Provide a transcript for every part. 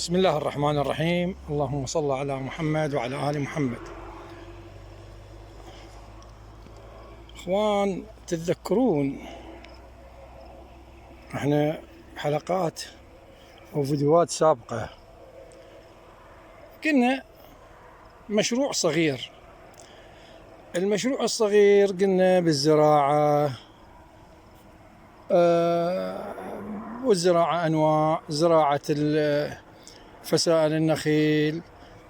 بسم الله الرحمن الرحيم. اللهم صل على محمد وعلى آل محمد. اخوان، تتذكرون احنا حلقات او فيديوهات سابقة قلنا مشروع صغير. المشروع الصغير قلنا بالزراعة، والزراعة أنواع: زراعة فسائل النخيل،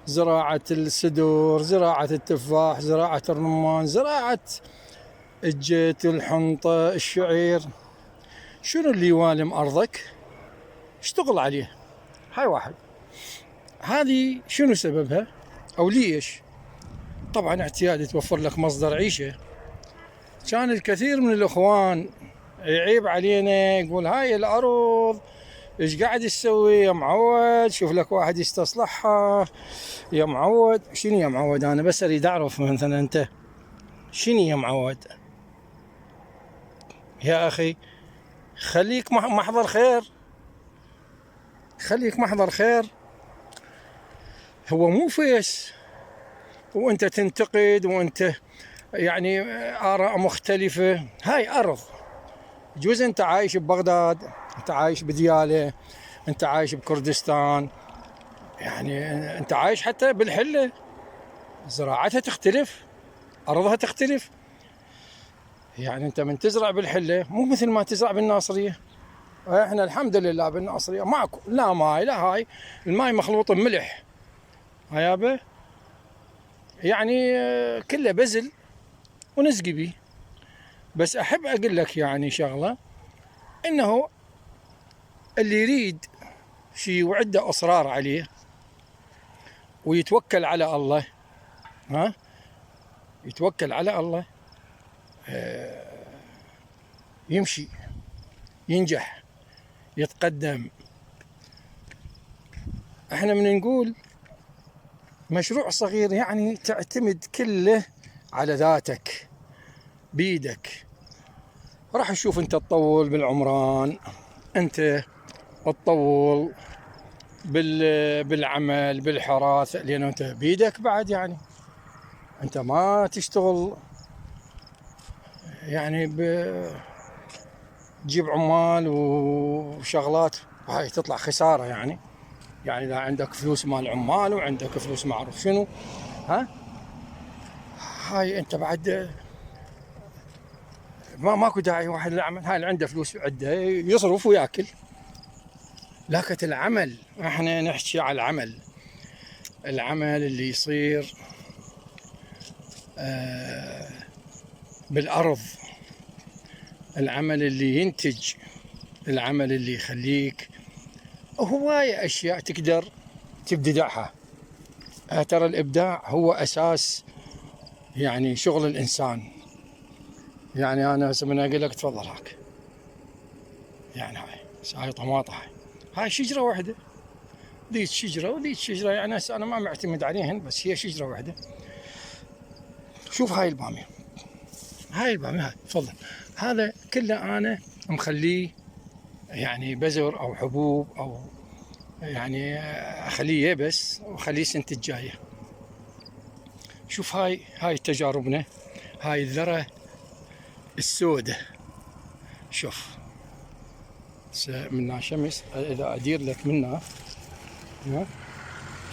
زراعة السدور، زراعة التفاح، زراعة الرمان، زراعة الجيت، الحنطة، الشعير. شنو اللي يوالم أرضك اشتغل عليه. هاي واحد. هذه شنو سببها أو ليش؟ طبعا اعتياد توفر لك مصدر عيشة. كان الكثير من الإخوان يعيب علينا، يقول هاي الأرض ايش قاعد تسوي يا معود؟ شوف لك واحد يستصلحها يا معود. شنو يا معود؟ أنا بس أريد أعرف مثلا أنت شنو يا معود؟ يا أخي خليك محضر خير، خليك محضر خير. هو مو فيس وأنت تنتقد وأنت يعني آراء مختلفة. هاي أرض. جوز أنت عايش ببغداد، أنت عايش بديالة، أنت عايش بكردستان، يعني أنت عايش حتى بالحلة، زراعتها تختلف، أرضها تختلف. يعني أنت من تزرع بالحلة مو مثل ما تزرع بالناصرية. إحنا الحمد لله بالناصرية ماكو لا ماي لا هاي، الماي مخلوط بملح هيابه، يعني كله بزل ونسقي بيه. بس أحب أقول لك يعني شغلة، إنه اللي يريد شيء وعنده إصرار عليه ويتوكل على الله، يتوكل على الله، يمشي، ينجح، يتقدم. احنا من نقول مشروع صغير يعني تعتمد كله على ذاتك بيدك. راح تشوف انت تطول بالعمران، انت تطول بالعمل بالحراثة، لأنه انت بيدك بعد. يعني انت ما تشتغل يعني تجيب عمال وشغلات هاي تطلع خسارة. يعني إذا عندك فلوس مال عمال وعندك فلوس ما أعرف شنو، هاي أنت بعد ماكو داعي واحد يعمل. هاي اللي عنده فلوس عنده يصرف وياكل. لكن العمل، احنا نحكي على العمل اللي يصير بالأرض، العمل اللي ينتج، العمل اللي يخليك هواية أشياء تقدر تبدعها. ترى الإبداع هو أساس يعني شغل الإنسان. يعني أنا هسه من أقول لك تفضل هاك، يعني هاي طماطة، هاي شجرة واحدة، ذيك شجرة وذيك شجرة، يعني هسه أنا ما معتمد عليهن، بس هي شجرة واحدة. شوف هاي البامية، هاي تفضل، هذا كله أنا مخليه يعني بذر أو حبوب، أو يعني أخليه يبس وأخليه السنة الجاية. شوف هاي تجاربنا، هاي الذرة السوداء. شوف منها شمس، إذا أدير لك منها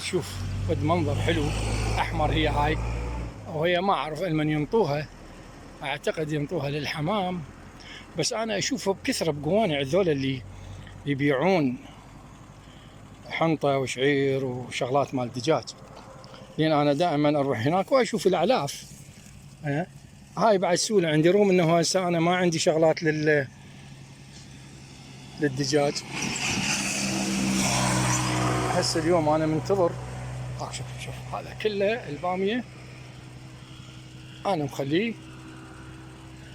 شوف قد منظر حلو أحمر. هاي وهي ما أعرف من ينطوها، أعتقد ينطوها للحمام، بس أنا أشوفها بكثرة بقوانع الذول اللي يبيعون حنطة وشعير وشغلات مال دجاج، لأن أنا دائما أروح هناك وأشوف الأعلاف. هاي بعد سولة عندي، روم إنه هسه أنا ما عندي شغلات للدجاج. هسه اليوم أنا منتظر. شوف هذا كله البامية أنا مخليه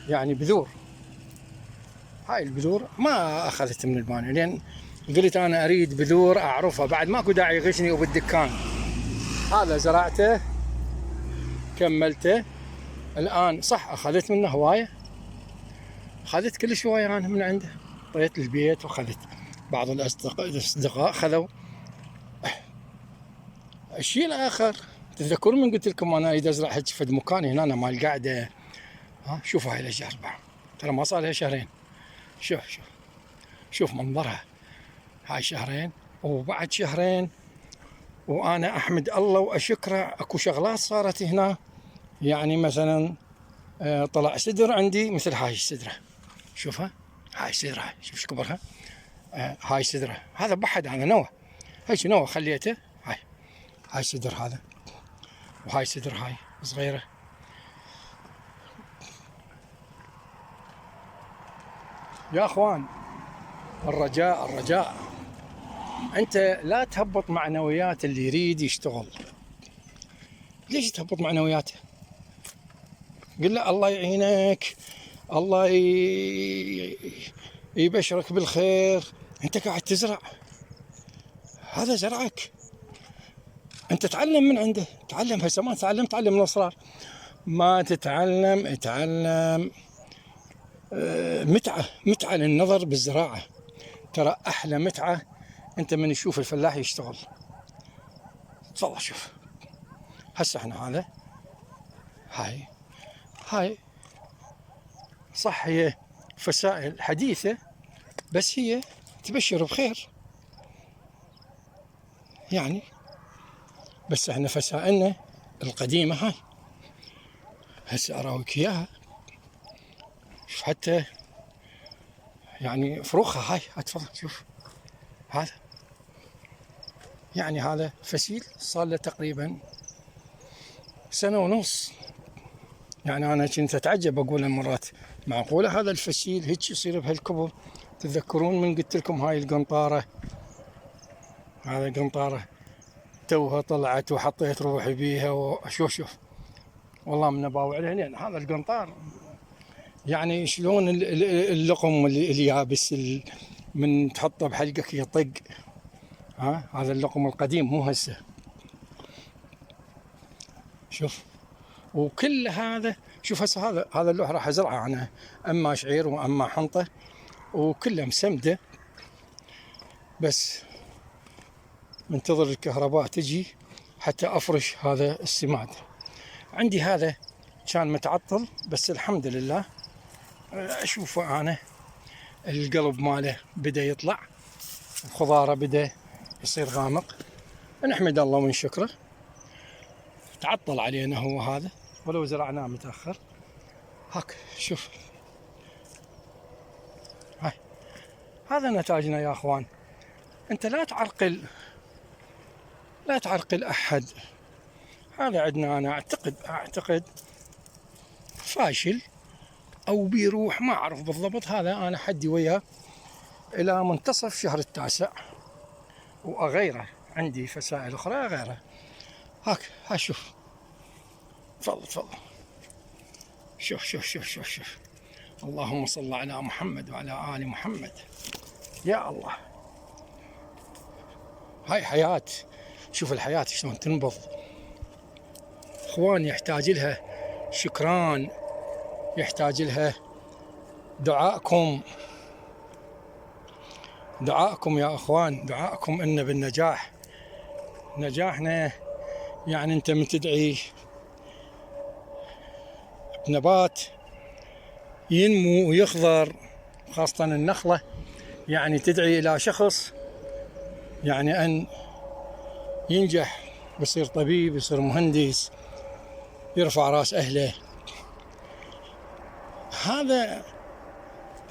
يعني بذور. هاي البذور ما أخذت من البانية، لأن قلت أنا أريد بذور أعرفها، بعد ماكو داعي يغشني وبالدكان. هذا زرعته كملته الآن، صح أخذت منه هواية، أخذت كل شوية أنا من عنده، طيت البيت وأخذت. بعض الأصدقاء خذوا الشيء الآخر، تتذكرون من قلت لكم أنا أريد أزرع هيك فد مكان هنا أنا مال قاعدة. شوفوا هاي الأشجار ترى ما صار لها شهرين. شوف منظرها. هاي شهرين وبعد شهرين، وأنا أحمد الله وأشكره. أكو شغلات صارت هنا، يعني مثلا طلع سدر عندي مثل هاي السدرة. شوفها، هاي سدرة، شوف ايش كبرها. هاي سدرة، هذا بحد، هذا نوى، هيك نوى خليته. هاي سدر هذا، وهاي سدر هاي صغيرة. يا اخوان، الرجاء انت لا تهبط معنويات اللي يريد يشتغل. ليش تهبط معنوياته؟ قل له الله يعينك، الله يبشرك بالخير. انت قاعد تزرع، هذا زرعك، انت تعلم من عنده. تعلم، هسه ما تعلم من الاسرار. ما تتعلم، اتعلم. متعة للنظر بالزراعة. ترى احلى متعة انت من تشوف الفلاح يشتغل. تفضل شوف. هسه احنا هذا، هاي صح هي فسائل حديثة، بس هي تبشر بخير يعني. بس احنا فسائلنا القديمة هاي هسه اراويك اياها. شوف حتى يعني فروخها هاي. تفضل شوف هذا، يعني هذا فسيل صار له تقريبا 1.5 سنة. يعني انا كنت اتعجب اقول مرات معقولة هذا الفسيل هيك يصير بهالكبر؟ تتذكرون من قلت لكم هاي القنطارة، هذا قنطارة توها طلعت وحطيت روحي بيها وشوف والله من اباوع العينين. هذا القنطار يعني شلون اللقم اليابس من تحطه بحلقك يطق. هذا اللقم القديم مو هسه. شوف، وكل هذا شوف هسه هذا اللوح راح ازرعه انا، اما شعير واما حنطه، وكله مسمده. بس منتظر الكهرباء تجي حتى افرش هذا السماد. عندي هذا كان متعطل، بس الحمد لله اشوفه انا القلب ماله بدا يطلع، الخضاره بدا يصير غامق. نحمد الله ونشكره. تعطل علينا هو هذا، ولو زرعناه متاخر. هاك شوف، هاي هذا نتاجنا يا اخوان. انت لا تعرقل احد. هذا عندنا انا اعتقد فاشل او بيروح، ما اعرف بالضبط. هذا انا حدي وياه الى منتصف شهر التاسع، واغيره عندي فسائل اخرى اغيره. هاك شوف، تفضل شوف. اللهم صل على محمد وعلى آل محمد. يا الله، هاي حياة. شوف الحياة شلون تنبض. اخوان، يحتاج لها شكران، يحتاج لها دعائكم يا اخوان، دعائكم إن بالنجاح. نجاحنا يعني انت من تدعي بنبات ينمو ويخضر، خاصة النخلة، يعني تدعي إلى شخص يعني أن ينجح، يصير طبيب، يصير مهندس، يرفع راس أهله.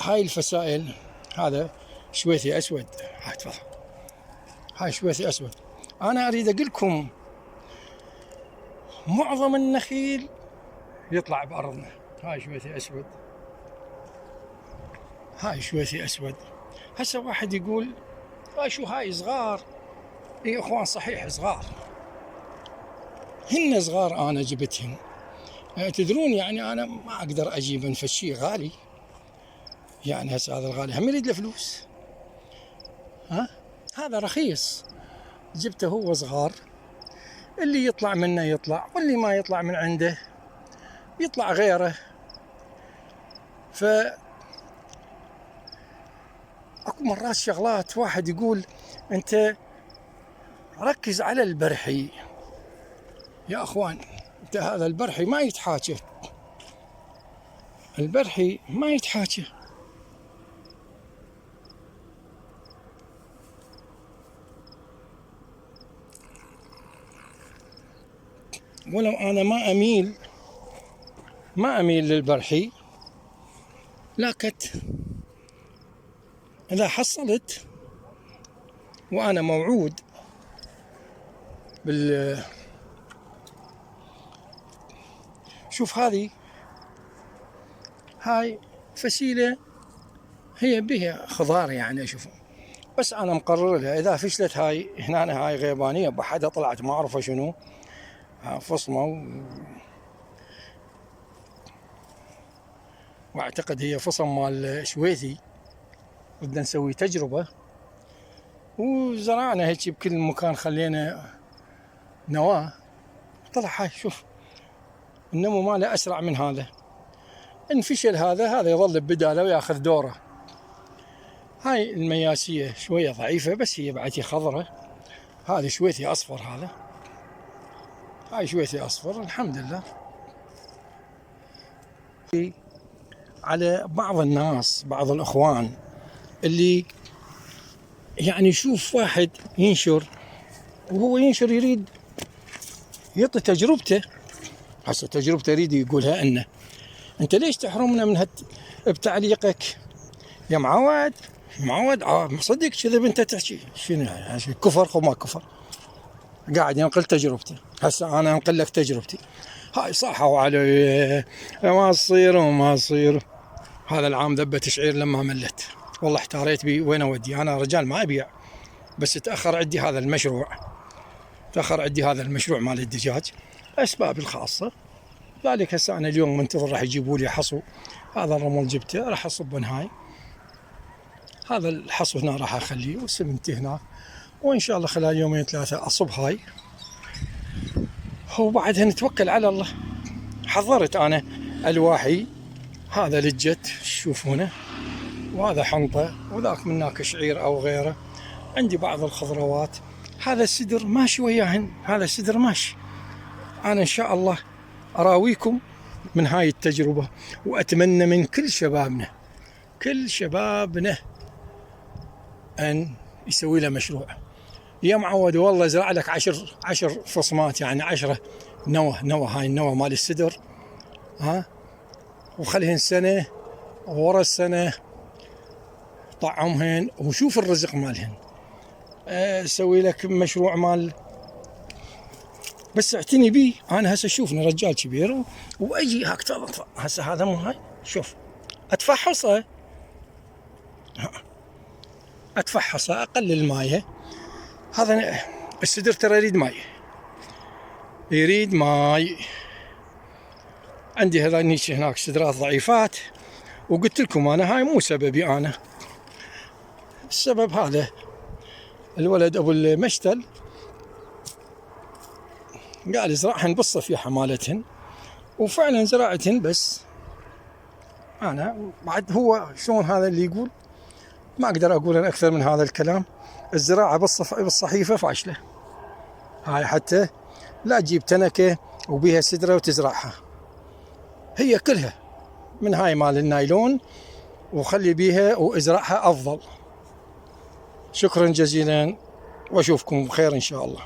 هاي الفسائل. هذا شويثي أسود. هاي شويثي أسود. أنا أريد أقول لكم معظم النخيل يطلع بأرضنا. هاي شويثي أسود. هسه واحد يقول شو هاي صغار. اي اخوان، صحيح صغار، هن صغار انا جبتهن. تدرون يعني انا ما اقدر اجيب فشي غالي، يعني هسه هذا الغالي هم يريد له فلوس. هذا رخيص، جبته هو صغار، اللي يطلع منه يطلع، واللي ما يطلع من عنده يطلع غيره. اكو مرات شغلات واحد يقول انت ركز على البرحي، يا اخوان هذا البرحي ما يتحاكى، البرحي ما يتحاكى. ولو انا ما اميل للبرحي، لكن اذا حصلت وانا موعود شوف هاي فسيلة هي بها خضار يعني اشوف، بس انا مقرر لها اذا فشلت هاي هنا، هاي غيبانية بحدها طلعت ما اعرف شنو فصمة، واعتقد هي فصم مال شويثي. بدنا نسوي تجربة وزرعنا هيك بكل مكان، خلينا نواة طلع. هاي شوف النمو ماله اسرع من هذا. ان فشل هذا يظل ببداله وياخذ دوره. هاي المياسية شوية ضعيفة بس هي بعد خضرة. هذا شويثي اصفر، هاي شويثي اصفر الحمد لله. على بعض الناس، بعض الاخوان اللي يعني يشوف واحد ينشر وهو ينشر يريد يعطي تجربته، هسه تجربته يريد يقولها انه انت ليش تحرمنا من بتعليقك يا معود مصدق كذب انت تحكي شنو يعني كفر وما كفر. قاعد ينقل تجربته، هسه انا انقل لك تجربتي. هاي صحوا علي ما تصير وما تصير. هذا العام ذبة شعير لما ملت، والله احتاريت بي وين اودي. انا رجال ما ابيع، بس تاخر عندي هذا المشروع مال الدجاج، اسبابي الخاصه. ذلك هسه انا اليوم منتظر راح يجيبوا لي حصو. هذا الرمل جبته راح اصبه هاي، هذا الحصو هنا راح اخليه والسمنتي هنا، وان شاء الله خلال يومين ثلاثه اصب هاي وبعدها نتوكل على الله. حضرت انا الواحي، هذا لجت تشوفونه، وهذا حنطه، وذاك من هناك شعير او غيره. عندي بعض الخضروات، هذا السدر ماشي وياهن، هذا السدر ماشي. انا ان شاء الله اراويكم من هاي التجربه، واتمنى من كل شبابنا ان يسوي له مشروع. يا معود والله زرع لك 10 فصمات، يعني 10 نوى هاي النوى مال السدر، وخليهن سنه ورا السنه طعمهن وشوف الرزق مالهن. سوي لك مشروع مال، بس اعتني بي. انا هسه شوفني رجال كبير واجي هكذا، هسه هذا مو هاي، شوف اتفحصه اقلل المايه. هذا السدر ترى يريد ماي. عندي هناك سدرات ضعيفات، وقلت لكم انا هاي مو سببي، انا السبب هذا الولد ابو المشتل قال ازرعهن بالصفيحه مالتهن، وفعلا زرعتهن. بس انا بعد هو شلون هذا اللي يقول، ما اقدر اقول اكثر من هذا الكلام. الزراعه بالصحيفه فاشله. هاي حتى لا تجيب تنكه وبيها سدره وتزرعها، هي كلها من هاي مال النايلون، وخلي بيها وازرعها افضل. شكرا جزيلا واشوفكم بخير ان شاء الله.